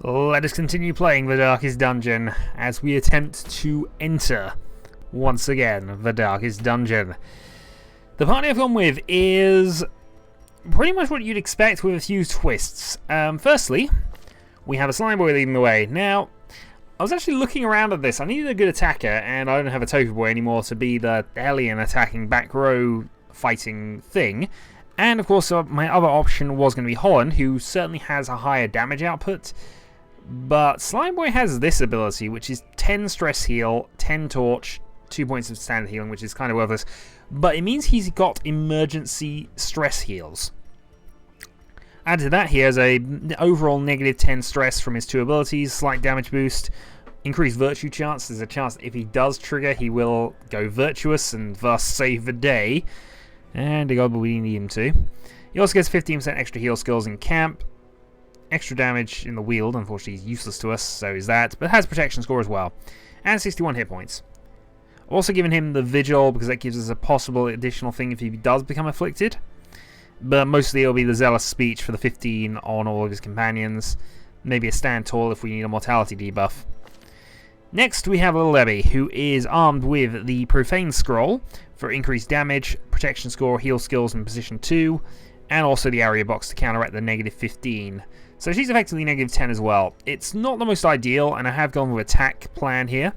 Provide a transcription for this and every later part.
Let us continue playing the Darkest Dungeon as we attempt to enter, once again, the Darkest Dungeon. The party I've gone with is pretty much what you'd expect with a few twists. Firstly, we have a slime boy leading the way. Now, I was actually looking around at this. I needed a good attacker, and I don't have a tofu boy anymore to be the alien attacking back row fighting thing. And of course, my other option was going to be Holland, who certainly has a higher damage output. But Slime Boy has this ability, which is 10 stress heal, 10 torch, 2 points of standard healing, which is kind of worthless. But it means he's got emergency stress heals. Add to that, he has an overall negative 10 stress from his two abilities, slight damage boost, increased virtue chance. There's a chance that if he does trigger, he will go virtuous and thus save the day. And we need him to. He also gets 15% extra heal skills in camp. Extra damage in the wield, unfortunately he's useless to us, so is that, but has protection score as well. And 61 hit points. I've also given him the Vigil because that gives us a possible additional thing if he does become afflicted. But mostly it'll be the Zealous Speech for the 15 on all of his companions. Maybe a Stand Tall if we need a mortality debuff. Next we have Little Debbie, who is armed with the Profane Scroll for increased damage, protection score, heal skills in position 2, and also the area box to counteract the negative 15. So she's effectively negative 10 as well. It's not the most ideal, and I have gone with attack plan here.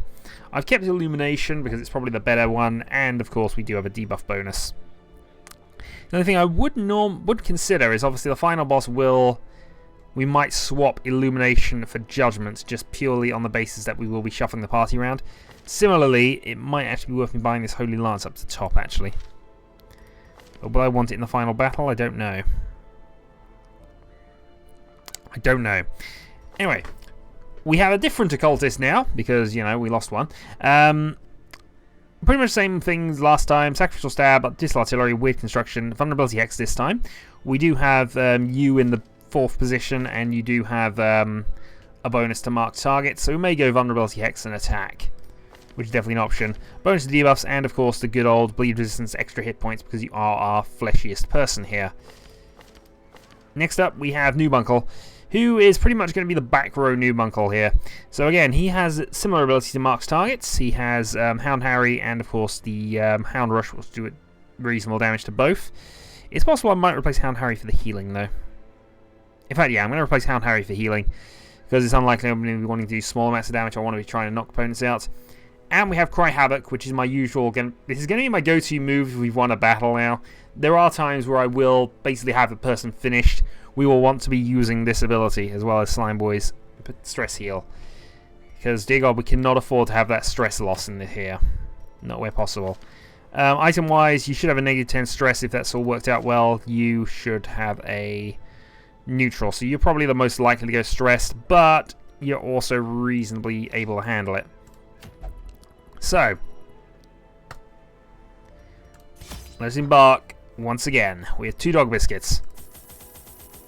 I've kept Illumination because it's probably the better one, and of course we do have a debuff bonus. The only thing I would consider is obviously the final boss we might swap Illumination for Judgment just purely on the basis that we will be shuffling the party around. Similarly, it might actually be worth me buying this Holy Lance up to top actually. But will I want it in the final battle? I don't know. Anyway, we have a different occultist now because, you know, we lost one. Pretty much the same things last time. Sacrificial Stab, Distal Artillery, Weird Construction, Vulnerability Hex this time. We do have you in the 4th position, and you do have a bonus to mark targets, so we may go Vulnerability Hex and Attack, which is definitely an option. Bonus to debuffs, and of course the good old Bleed Resistance, extra hit points because you are our fleshiest person here. Next up, we have Noobuncle, who is pretty much going to be the back row Noobuncle here. So again, he has similar ability to mark targets. He has Hound Harry and of course the Hound Rush, which will do reasonable damage to both. It's possible I might replace Hound Harry for the healing though. In fact, yeah, I'm going to replace Hound Harry for healing because it's unlikely I'm going to be wanting to do small amounts of damage. I want to be trying to knock opponents out. And we have Cry Havoc, which is my usual. This is going to be my go-to move if we've won a battle now. There are times where I will basically have the person finished. We will want to be using this ability as well as Slime Boy's stress heal. Because, dear God, we cannot afford to have that stress loss in here. Not where possible. Item-wise, you should have a negative 10 stress if that's all worked out well. You should have a neutral. So you're probably the most likely to go stressed, but you're also reasonably able to handle it. So, let's embark once again. We have 2 dog biscuits.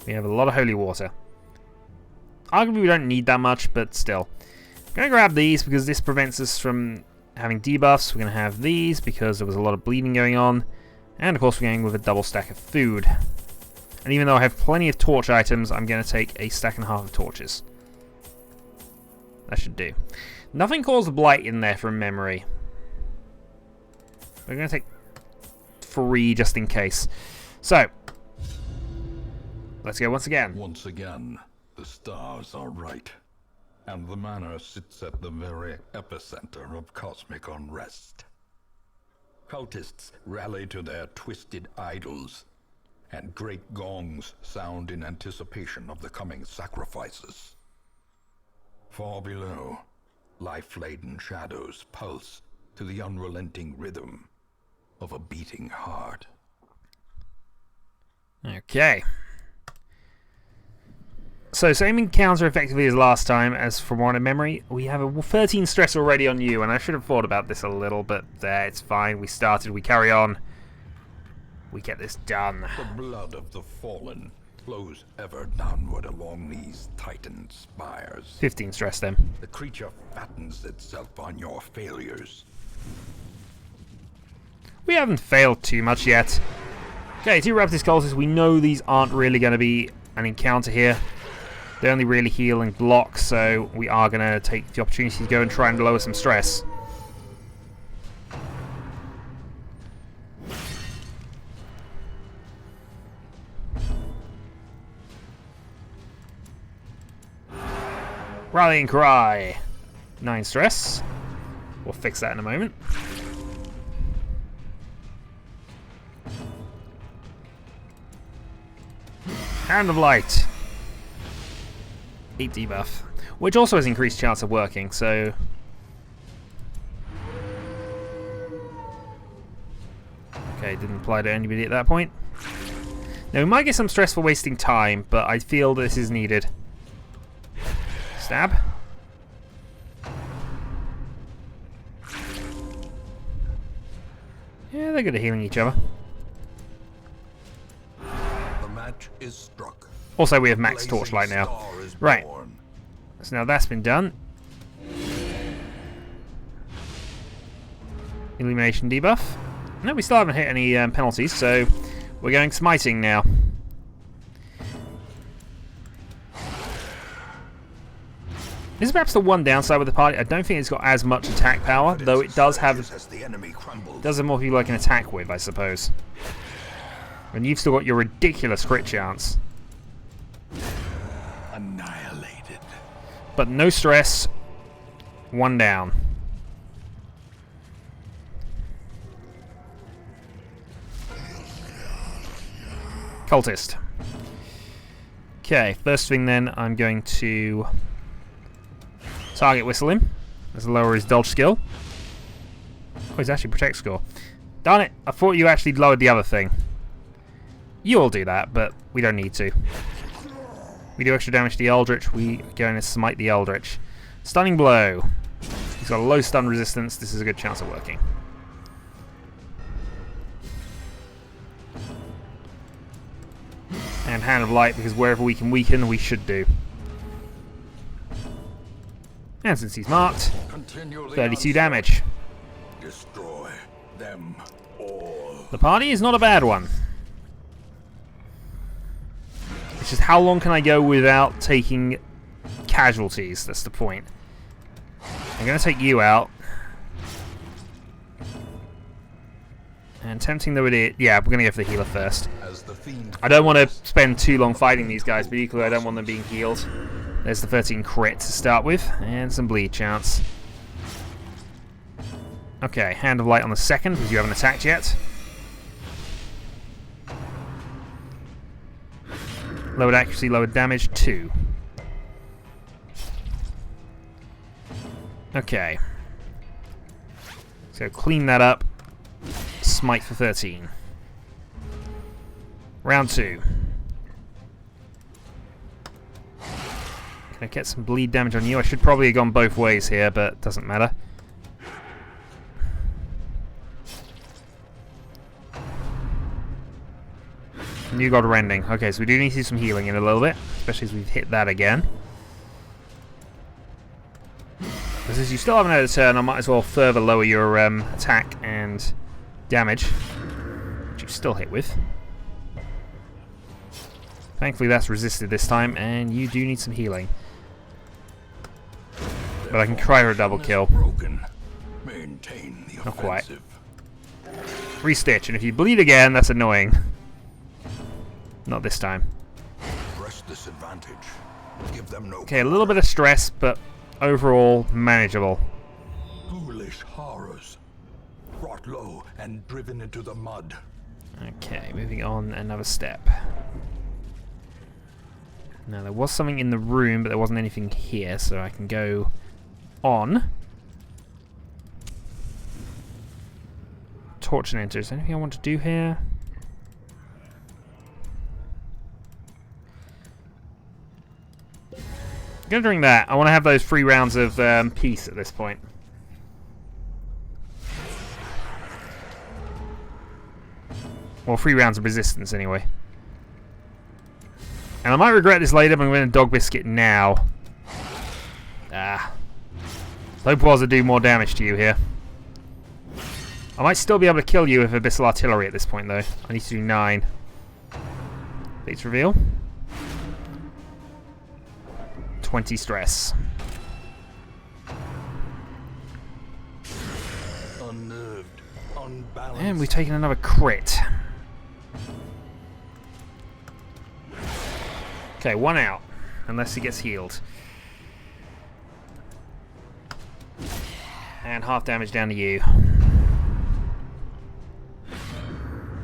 We have a lot of holy water. Arguably we don't need that much, but still. I'm going to grab these because this prevents us from having debuffs. We're going to have these because there was a lot of bleeding going on. And of course we're going with a double stack of food. And even though I have plenty of torch items, I'm going to take a stack and a half of torches. That should do. Nothing calls blight in there from memory. We're going to take 3 just in case. So, let's go once again. Once again, the stars are right. And the manor sits at the very epicenter of cosmic unrest. Cultists rally to their twisted idols, and great gongs sound in anticipation of the coming sacrifices. Far below, life-laden shadows pulse to the unrelenting rhythm of a beating heart. Okay. So, same encounter effectively as last time, as from one in memory. We have a 13 stress already on you, and I should have thought about this a little, but it's fine. We started, we carry on. We get this done. The blood of the fallen flows ever downward along these titan spires. 15 stress then. The creature fattens itself on your failures. We haven't failed too much yet. Okay, 2 Raptors cultists. We know these aren't really going to be an encounter here. They only really heal and block, so we are going to take the opportunity to go and try and lower some stress. Rallying cry. 9 stress. We'll fix that in a moment. Hand of light. 8 debuff, which also has increased chance of working, so... Okay, didn't apply to anybody at that point. Now, we might get some stress for wasting time, but I feel this is needed. Stab. Yeah, they're good at healing each other. The match is struck. Also, we have max torchlight now. Right. So now that's been done. Illumination debuff. No, we still haven't hit any penalties, so we're going smiting now. This is perhaps the one downside with the party. I don't think it's got as much attack power, though it does have more people I can attack with, I suppose. And you've still got your ridiculous crit chance. Annihilated. But no stress. 1 down. Cultist. Okay, first thing then, I'm going to target whistle him. Let's lower his dodge skill. Oh, he's actually protect score. Darn it, I thought you actually lowered the other thing. You'll do that, but we don't need to. We do extra damage to the Eldritch, we are going to smite the Eldritch. Stunning blow. He's got a low stun resistance, this is a good chance of working. And Hand of Light, because wherever we can weaken, we should do. And since he's marked, 32 damage. Destroy them all. The party is not a bad one. It's just how long can I go without taking casualties? That's the point. I'm going to take you out. And tempting though it is, yeah, we're going to go for the healer first. I don't want to spend too long fighting these guys, but equally I don't want them being healed. There's the 13 crit to start with, and some bleed chance. Okay, Hand of Light on the second, because you haven't attacked yet. Lowered accuracy, lowered damage, 2. Okay. So clean that up. Smite for 13. Round 2. Can I get some bleed damage on you? I should probably have gone both ways here, but it doesn't matter. New God Rending. Okay, so we do need to do some healing in a little bit, especially as we've hit that again. But since you still haven't had a turn, I might as well further lower your attack and damage, which you still hit with. Thankfully that's resisted this time, and you do need some healing. But I can try for a double kill. Not quite. Restitch, and if you bleed again, that's annoying. Not this time. Okay, a little bit of stress, but overall manageable. Ghoulish horrors, brought low and driven into the mud. Okay, moving on another step. Now there was something in the room, but there wasn't anything here, so I can go on. Torch and enter. Is there anything I want to do here? Considering that, I want to have those 3 rounds of peace at this point. Well, 3 rounds of resistance anyway. And I might regret this later, but I'm going to Dog Biscuit now. Ah. Hope was to do more damage to you here. I might still be able to kill you with Abyssal Artillery at this point, though. I need to do 9. Please reveal. 20 stress. Unnerved, unbalanced. And we've taken another crit. Okay, 1 out. Unless he gets healed. And half damage down to you.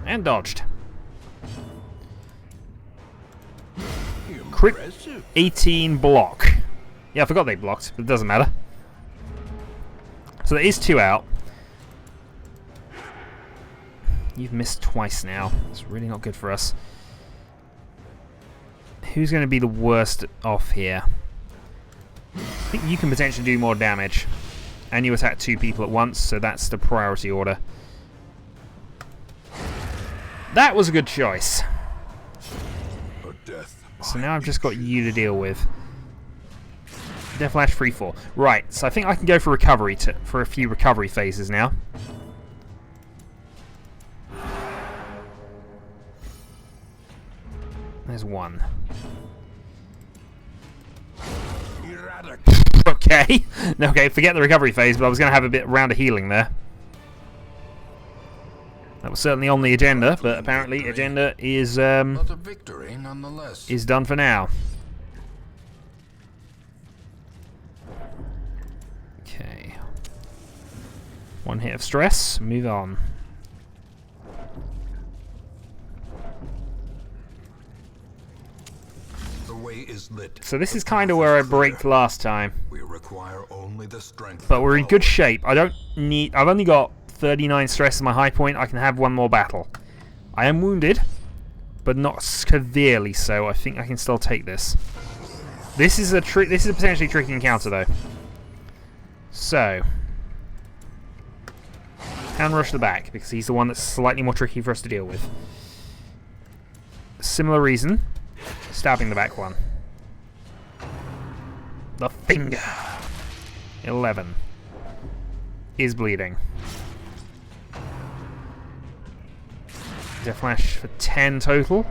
And dodged. Crit 18 block. Yeah, I forgot they blocked, but it doesn't matter. So there is 2 out. You've missed twice now. It's really not good for us. Who's going to be the worst off here? I think you can potentially do more damage. And you attack 2 people at once, so that's the priority order. That was a good choice. So now I've just got you to deal with. Death Flash 3-4. Right, so I think I can go for recovery for a few recovery phases now. There's 1. Okay. Okay, forget the recovery phase, but I was going to have a round of healing there. That was certainly on the agenda, but apparently agenda is But a victory nonetheless. is done for now. Okay. 1 hit of stress, move on. The way is lit. So this is kind of where I braked last time. We require only the strength. But we're in good shape. I've only got 39 stress as my high point. I can have 1 more battle. I am wounded, but not severely so. I think I can still take this. This is a potentially tricky encounter though. So, can rush the back because he's the one that's slightly more tricky for us to deal with. Similar reason, stabbing the back one. The finger. 11 is bleeding. Death Flash for 10 total.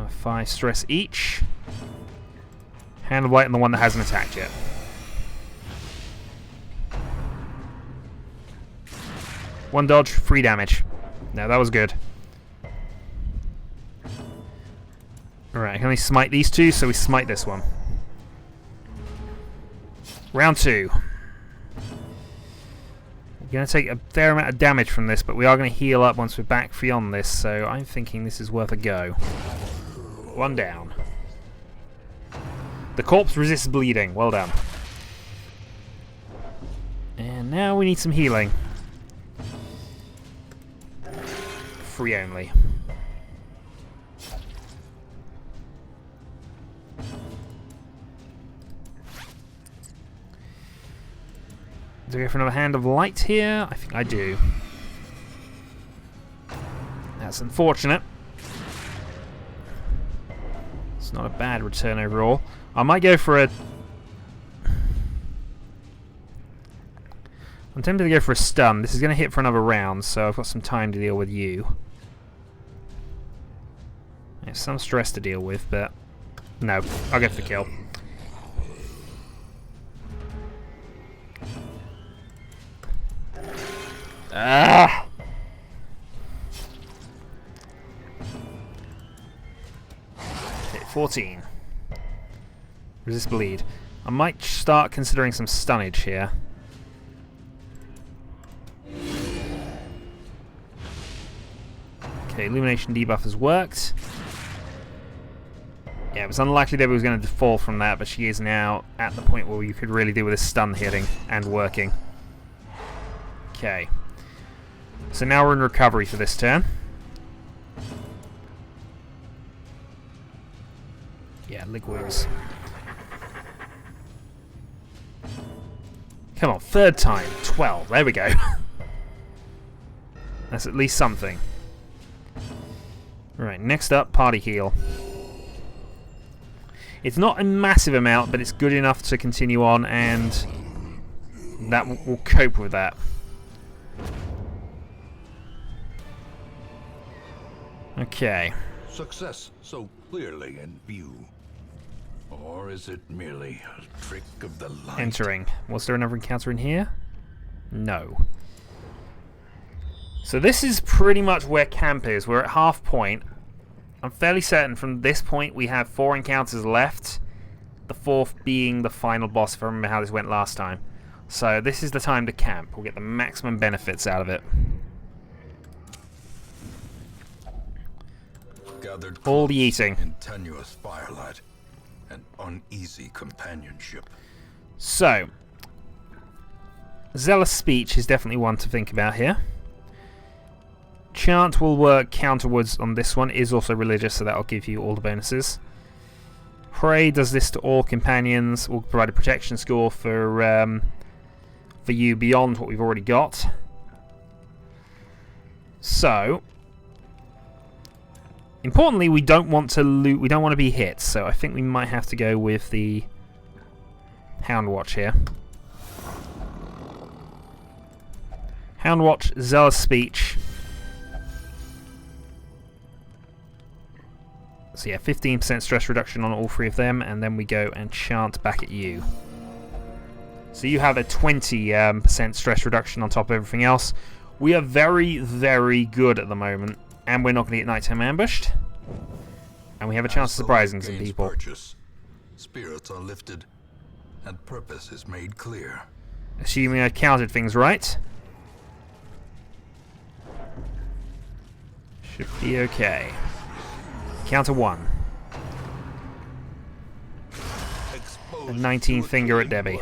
5 stress each. Hand of Light on the one that hasn't attacked yet. One dodge, 3 damage. No, that was good. Alright, I can only smite these 2, so we smite this one. Round 2. We're going to take a fair amount of damage from this, but we are going to heal up once we're back beyond this, so I'm thinking this is worth a go. 1 down. The corpse resists bleeding. Well done. And now we need some healing. 3 only. Do I go for another Hand of Light here? I think I do. That's unfortunate. It's not a bad return overall. I might go for a... I'm tempted to go for a stun. This is going to hit for another round, so I've got some time to deal with you. There's some stress to deal with, but... No, I'll go for the kill. Ah! Okay, 14. Resist bleed. I might start considering some stunnage here. Okay, Illumination debuff has worked. Yeah, it was unlikely that we was going to fall from that, but she is now at the point where you could really do with a stun hitting and working. Okay. So now we're in recovery for this turn. Yeah, lig wounds. Come on, 3rd time. 12. There we go. That's at least something. Right, next up, party heal. It's not a massive amount, but it's good enough to continue on, and that will cope with that. Okay. Success so clearly in view. Or is it merely a trick of the light? Entering. Was there another encounter in here? No. So this is pretty much where camp is. We're at half point. I'm fairly certain from this point we have 4 encounters left. The 4th being the final boss, if I remember how this went last time. So this is the time to camp. We'll get the maximum benefits out of it. Gathered All the eating. in tenuous firelight and uneasy companionship. So, zealous speech is definitely one to think about here. Chant will work counterwards on this one. It is also religious, so that'll give you all the bonuses. Pray does this to all companions. Will provide a protection score for you beyond what we've already got. So, importantly, we don't want to loot. We don't want to be hit. So I think we might have to go with the Hound Watch here. Hound Watch, zealous speech. So yeah, 15% stress reduction on all 3 of them, and then we go and chant back at you. So you have a 20% stress reduction on top of everything else. We are very, very good at the moment, and we're not going to get nighttime ambushed. And we have a chance of surprising some people. Purchase, spirits are lifted, and purpose is made clear. Assuming I counted things right. Should be okay. Counter 1. A 19 finger at Debbie.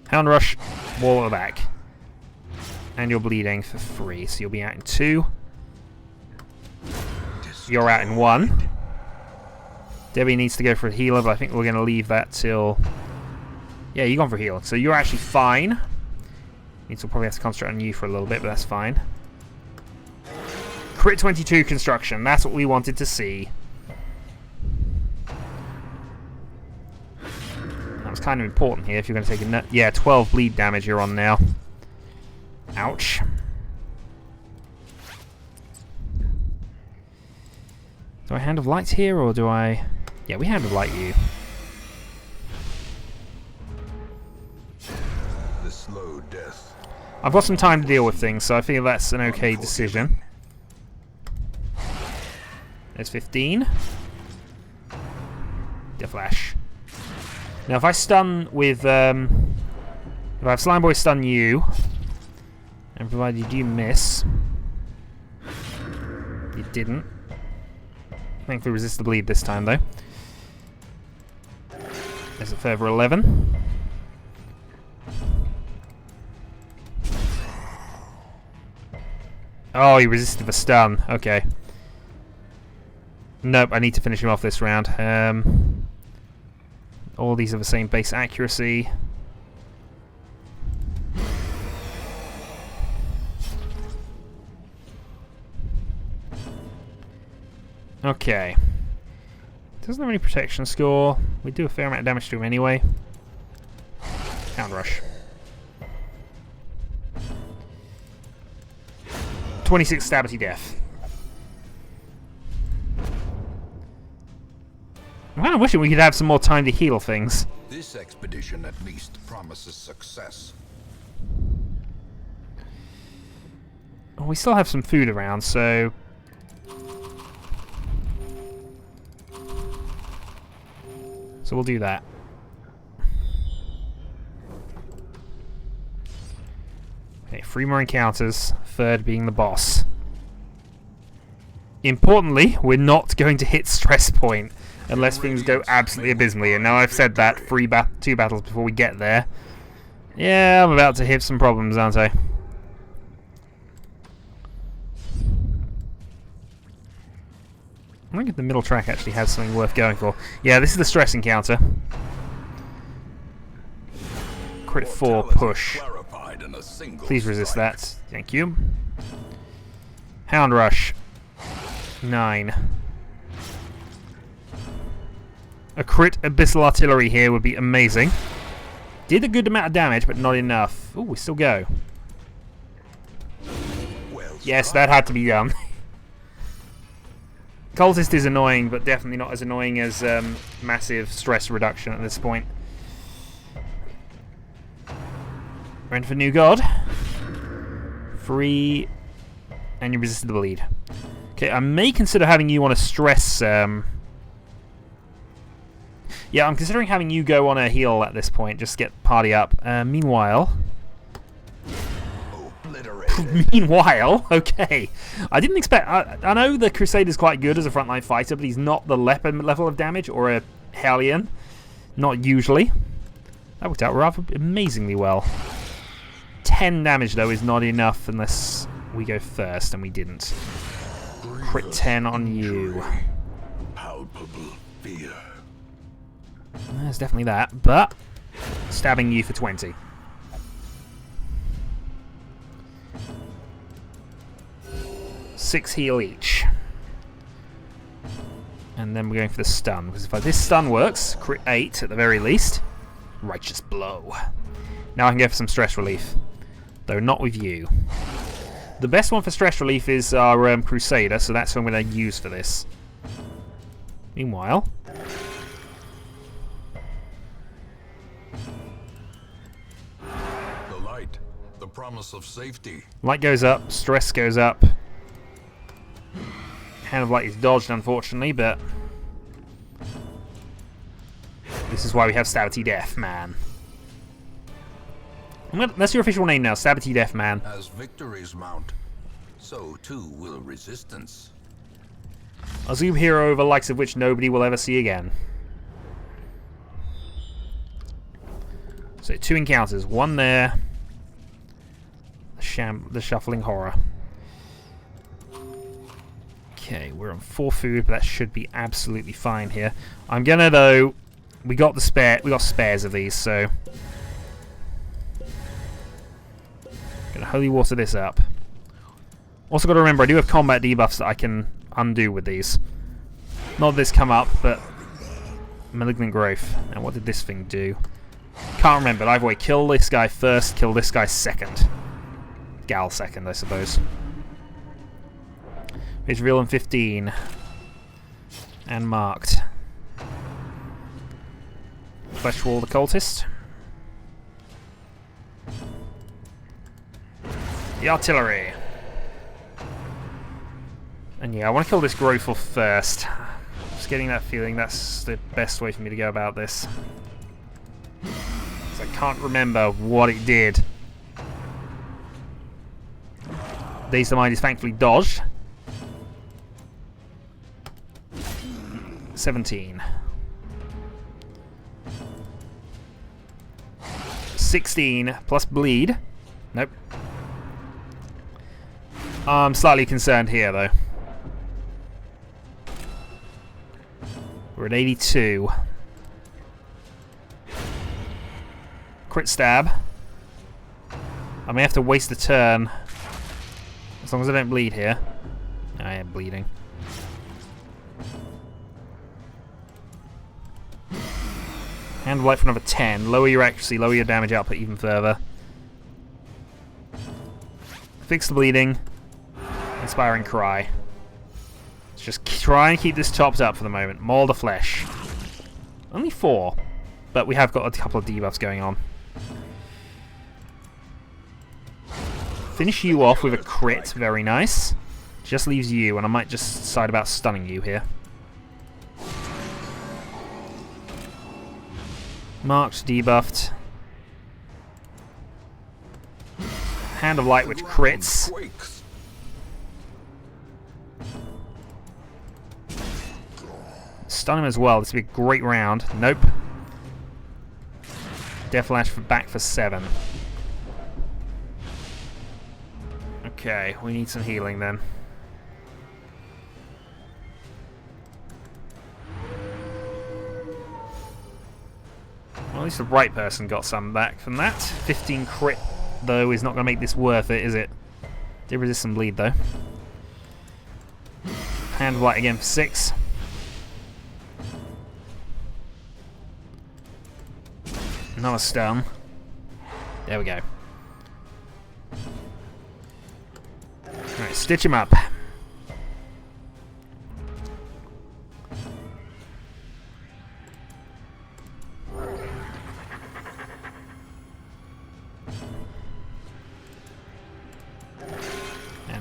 Hound Rush, wall at the back. And you're bleeding for 3, so you'll be out in 2. You're out in 1. Debbie needs to go for a healer, but I think we're going to leave that till... Yeah, you're gone for a healer, so you're actually fine. Needs to probably have to concentrate on you for a little bit, but that's fine. Crit 22 construction, that's what we wanted to see. That was kind of important here if you're going to take a... Yeah, 12 bleed damage you're on now. Ouch. Do I Hand of Light here, or do I... Yeah, we Hand of Light you. The slow death. I've got some time to deal with things, so I feel that's an okay decision. There's 15. Deflash. Now, if I stun with... if I have Slime Boy stun you, and provided you miss... You didn't. Thankfully resist the bleed this time, though. There's a further 11. Oh, he resisted the stun. Okay. Nope, I need to finish him off this round. All these are the same base accuracy. Okay. Doesn't have any protection score. We do a fair amount of damage to him anyway. Hound Rush. 26 stabity death. I'm kind of wishing we could have some more time to heal things. This expedition at least promises success. Oh, we still have some food around, so... So we'll do that. Okay, 3 more encounters, 3rd being the boss. Importantly, we're not going to hit stress point unless things go absolutely abysmally. And now I've said that 2 battles before we get there. Yeah, I'm about to hit some problems, aren't I? I think the middle track actually has something worth going for. Yeah, this is the stress encounter. Crit 4 push. Please resist that. Thank you. Hound Rush. 9. A crit Abyssal Artillery here would be amazing. Did a good amount of damage, but not enough. Ooh, we still go. Yes, that had to be done. Cultist is annoying, but definitely not as annoying as massive stress reduction at this point. Rent for New God. Free. And you resisted the bleed. Okay, I may consider having you on a stress... Yeah, I'm considering having you go on a heal at this point. Just get party up. Meanwhile... Meanwhile, okay. I didn't expect... I know the Crusader's quite good as a frontline fighter, but he's not the leopard level of damage, or a Hellion. Not usually. That worked out rather amazingly well. 10 damage, though, is not enough unless we go first, and we didn't. Crit 10 on you. Palpable fear. There's definitely that, but... Stabbing you for 20. Six heal each. And then we're going for the stun. Because if this stun works, crit 8 at the very least. Righteous blow. Now I can go for some stress relief. Though not with you. The best one for stress relief is our Crusader, so that's what I'm going to use for this. Meanwhile... The light. The promise of safety. Light goes up, stress goes up. Hand of Light is dodged, unfortunately, but... This is why we have Stabity Death Man. That's your official name now, Stabity Death Man. As victories mount, so too will resistance. A Zoom hero the likes of which nobody will ever see again. So 2 encounters, 1 there. The Shuffling Horror. Okay, we're on 4 food, but that should be absolutely fine here. I'm gonna though. We got spares of these, so gonna holy water this up. Also, got to remember I do have combat debuffs that I can undo with these. Not this come up, but Malignant Growth. And what did this thing do? Can't remember. Either way, kill this guy first, kill this guy second. Gal second, I suppose. It's real in 15. And marked. Flesh Wall the Cultist. The Artillery. And yeah, I want to kill this Growthful first. Just getting that feeling that's the best way for me to go about this. Because I can't remember what it did. Dazed Mind is thankfully dodged. 17. 16 plus bleed. Nope. I'm slightly concerned here though. We're at 82. Crit stab. I may have to waste a turn. As long as I don't bleed here. I am bleeding. Hand of Light for another 10. Lower your accuracy, lower your damage output even further. Fix the bleeding. Inspiring Cry. Let's just try and keep this topped up for the moment. Maul the Flesh. Only 4. But we have got a couple of debuffs going on. Finish you off with a crit. Very nice. Just leaves you, and I might just decide about stunning you here. Marked, debuffed. Hand of Light, which crits. Stun him as well. This would be a great round. Nope. Death Lash back for 7. Okay, we need some healing then. Well, at least the right person got some back from that. 15 crit, though, is not going to make this worth it, is it? Did resist some bleed, though. Hand of Light again for 6. Another stun. There we go. Alright, stitch him up.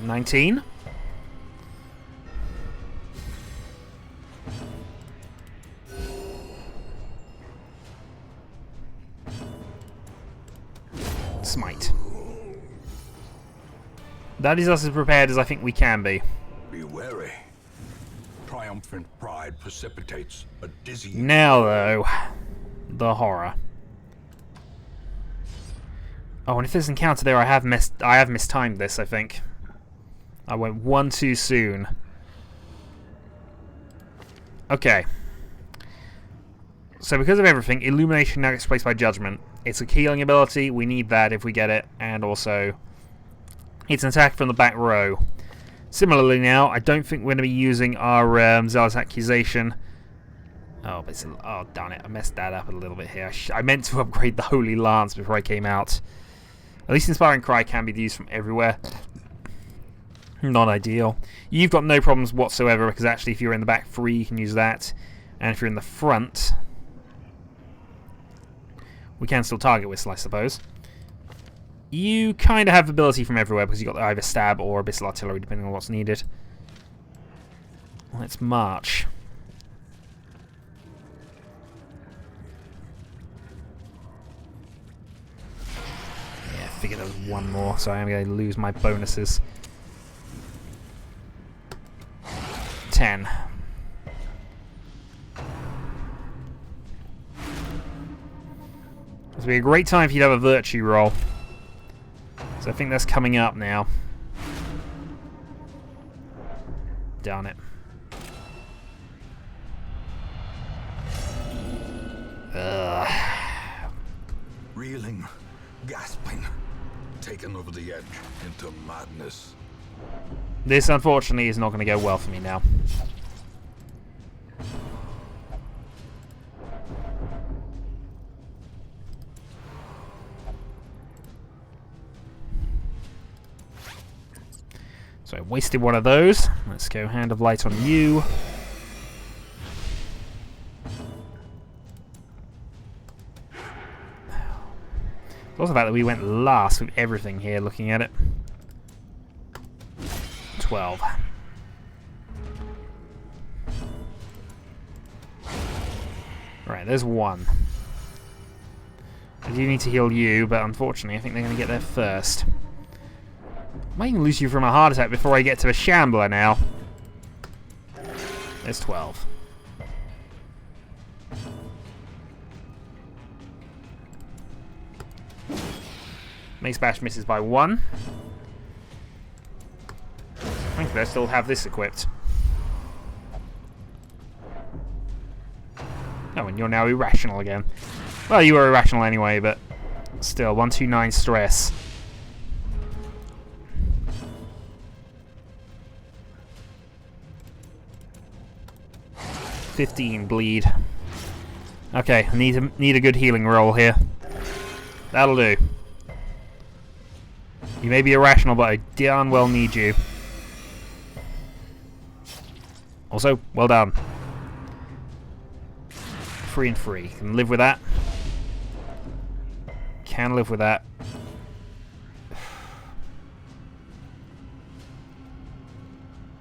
19. Smite. That is us as prepared as I think we can be. Be wary. Triumphant pride precipitates a dizzying... Now, though, the horror. Oh, and if there's an encounter there, I have mistimed this, I think. I went one too soon. Okay. So because of everything, Illumination now gets replaced by Judgment. It's a healing ability, we need that if we get it, and also it's an attack from the back row. Similarly now, I don't think we're going to be using our Zealous Accusation. Oh, but oh, darn it, I messed that up a little bit here. I meant to upgrade the Holy Lance before I came out. At least Inspiring Cry can be used from everywhere. Not ideal. You've got no problems whatsoever, because actually if you're in the back three, you can use that. And if you're in the front, we can still target Whistle, I suppose. You kind of have ability from everywhere, because you've got either Stab or Abyssal Artillery, depending on what's needed. Let's march. Yeah, I figured there was one more, so I'm going to lose my bonuses. 10. This would be a great time for you to have a virtue roll. So I think that's coming up now. Darn it. Reeling, gasping, taken over the edge into madness. This, unfortunately, is not going to go well for me now. So I wasted one of those. Let's go Hand of Light on you. Also the fact that we went last with everything here, looking at it. 12. Right, there's one. I do need to heal you, but unfortunately I think they're going to get there first. I might even lose you from a heart attack before I get to a Shambler now. There's 12. Mace Bash misses by 1. Thankfully I still have this equipped. Oh, and you're now irrational again. Well, you were irrational anyway, but still, 129 stress. 15 bleed. Okay, I need a good healing roll here. That'll do. You may be irrational, but I darn well need you. Also, well done. 3 and 3. Can live with that. Can live with that.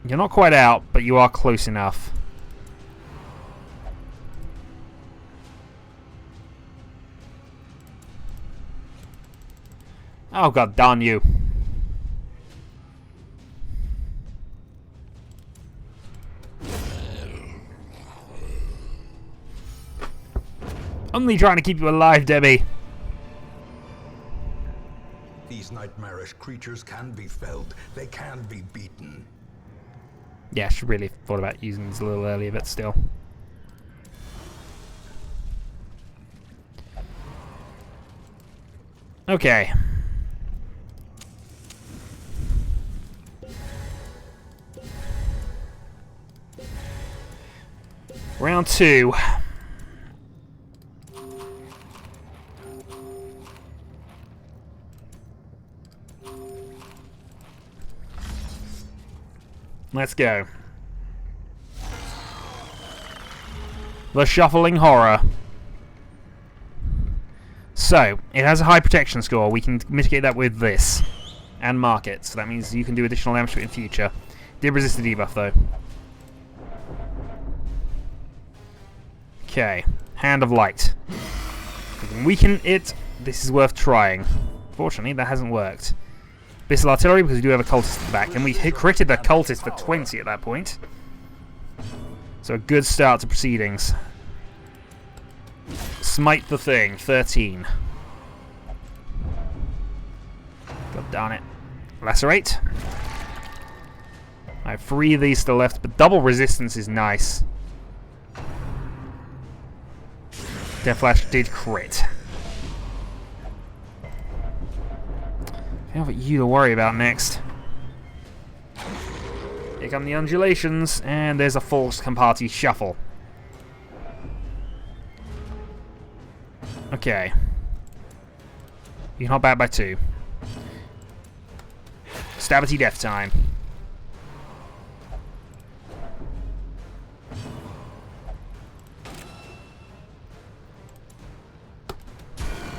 You're not quite out, but you are close enough. Oh god darn you. Only trying to keep you alive, Debbie. These nightmarish creatures can be felled. They can be beaten. Yeah, I should really have thought about using this a little earlier, but still. Okay. Round 2. Let's go. The Shuffling Horror. So, it has a high protection score. We can mitigate that with this. and mark it. So that means you can do additional damage to it in future. Did resist the debuff though. Okay, Hand of Light. If we can weaken it, this is worth trying. Fortunately, that hasn't worked. Abyssal Artillery, because we do have a cultist at the back, and we critted the cultist for 20 at that point. So a good start to proceedings. Smite the thing, 13. God darn it. Lacerate. I have 3 of these still left, but double resistance is nice. Death Flash did crit. I have you to worry about next. Here come the undulations, and there's a false Campati shuffle. Okay. You can hop back by 2. Stabity death time.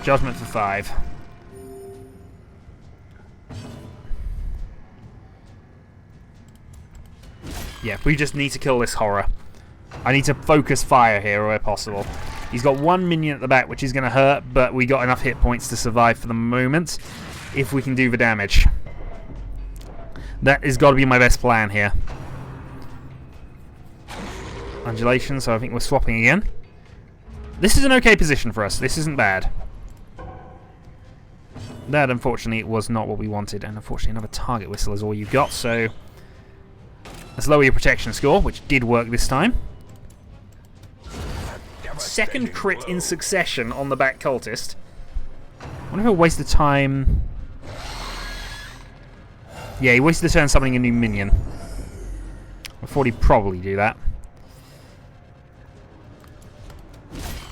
Judgment for 5. Yeah, we just need to kill this horror. I need to focus fire here where possible. He's got 1 minion at the back, which is going to hurt, but we got enough hit points to survive for the moment, if we can do the damage. That has got to be my best plan here. Undulation, so I think we're swapping again. This is an okay position for us. This isn't bad. That, unfortunately, was not what we wanted, and unfortunately another target whistle is all you've got, so let's lower your protection score, which did work this time. Second crit in succession on the back cultist. I wonder if he'll waste the time. Yeah, he wasted the turn summoning a new minion. I thought he'd probably do that.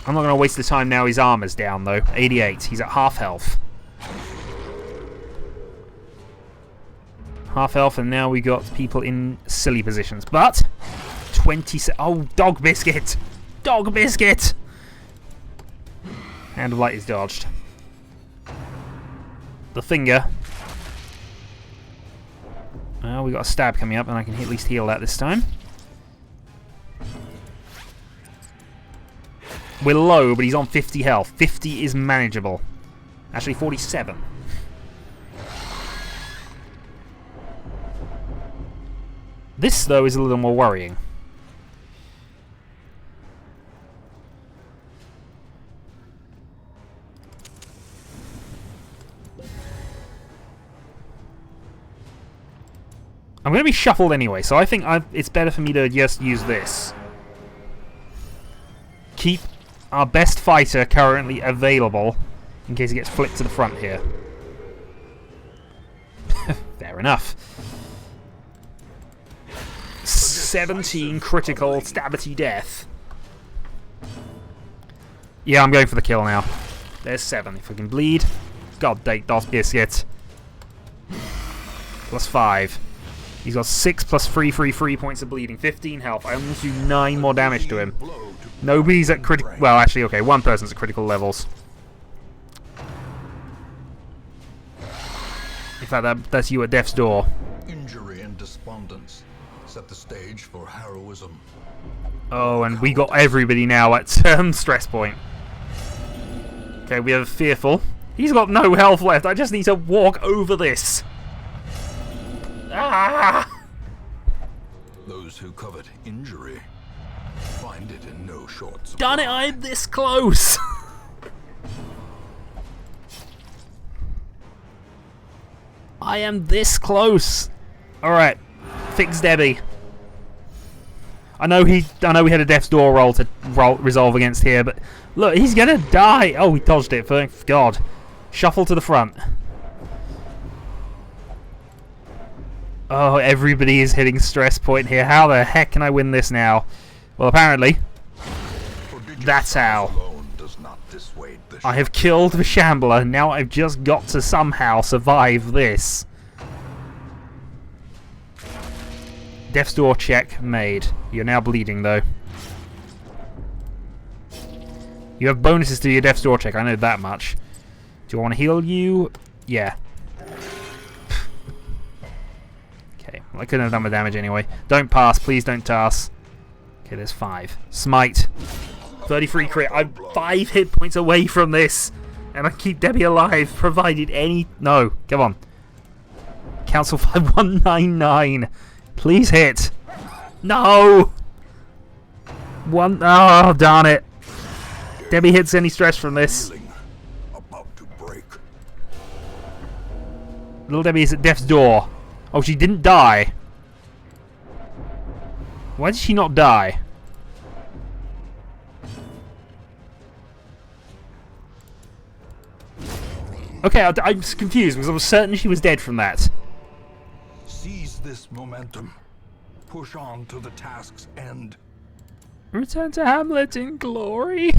I'm not going to waste the time now his armor's down, though. 88. He's at half health. Half health, and now we got people in silly positions. But 20. Oh, Dog Biscuit! Dog Biscuit! Hand of Light is dodged. The finger. Well, we got a stab coming up, and I can at least heal that this time. We're low, but he's on 50 health. 50 is manageable. Actually, 47. This, though, is a little more worrying. I'm going to be shuffled anyway, so I think it's better for me to just use this. Keep our best fighter currently available in case he gets flipped to the front here. Fair enough. 17 critical stabity death. Yeah, I'm going for the kill now. There's 7. If we can bleed. God dang, Dog Biscuit. Plus 5. He's got 6 plus 3 points of bleeding. 15 health. I almost do 9 more damage to him. Nobody's at critical... Well, actually, okay. One person's at critical levels. In fact, that's you at death's door. Injury and despondence set the stage for heroism. Oh, and we got everybody now at stress point. Okay, we have Fearful. He's got no health left. I just need to walk over this. Ah! Those who covet injury find it in no short supply. Done it! I'm this close. I am this close. All right, fix Debbie. I know we had a death's door roll to resolve against here, but look, he's gonna die. Oh, we dodged it. Thank God. Shuffle to the front. Oh, everybody is hitting stress point here. How the heck can I win this now? Well, apparently, that's how. I have killed the Shambler. Now I've just got to somehow survive this. Death's door check made. You're now bleeding, though. You have bonuses to your Death's door check. I know that much. Do I want to heal you? Yeah. Well, I couldn't have done the damage anyway. Don't pass, please don't pass. Okay, there's 5. Smite. 33 crit. I'm 5 hit points away from this. And I keep Debbie alive, provided any... No, come on. Council 5199. Please hit. No! Oh, darn it. Debbie hits any stress from this. Little Debbie is at death's door. Oh, she didn't die. Why did she not die? Okay, I'm confused because I was certain she was dead from that. Seize this momentum. Push on to the task's end. Return to Hamlet in glory.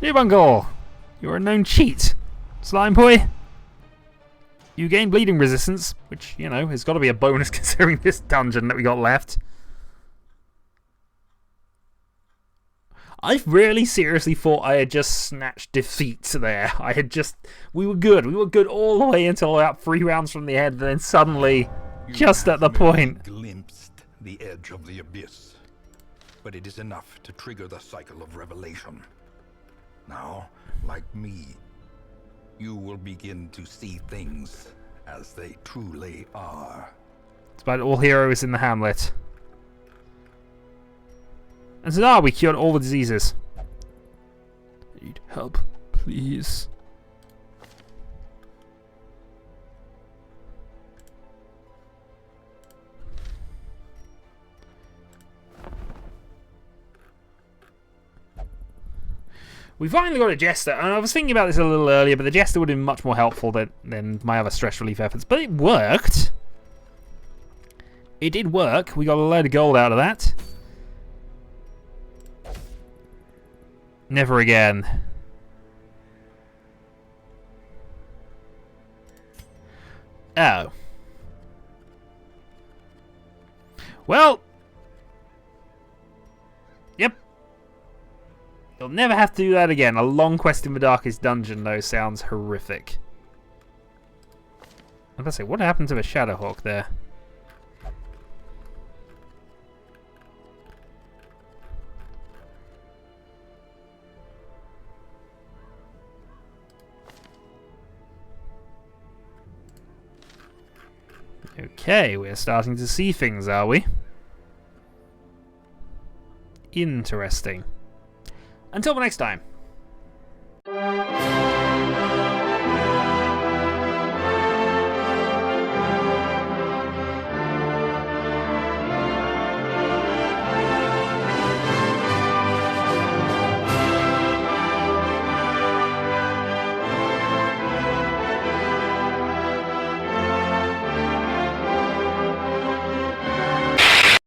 New Bungle, you're a known cheat. Slime boy. You gain bleeding resistance, which, you know, has got to be a bonus considering this dungeon that we got left. I really seriously thought I had just snatched defeat there. We were good. We were good all the way until about 3 rounds from the end, and then suddenly, just at the point. Glimpsed the edge of the abyss, but it is enough to trigger the cycle of revelation. Now, like me, you will begin to see things as they truly are. It's about all heroes in the Hamlet. And so we cured all the diseases. Need help, please. We finally got a Jester, and I was thinking about this a little earlier, but the Jester would have been much more helpful than my other stress relief efforts. But it worked. It did work. We got a load of gold out of that. Never again. Oh. Well. Yep. You'll never have to do that again. A long quest in the darkest dungeon, though, sounds horrific. I was about to say, what happened to the Shadowhawk there? Okay, we're starting to see things, are we? Interesting. Until the next time.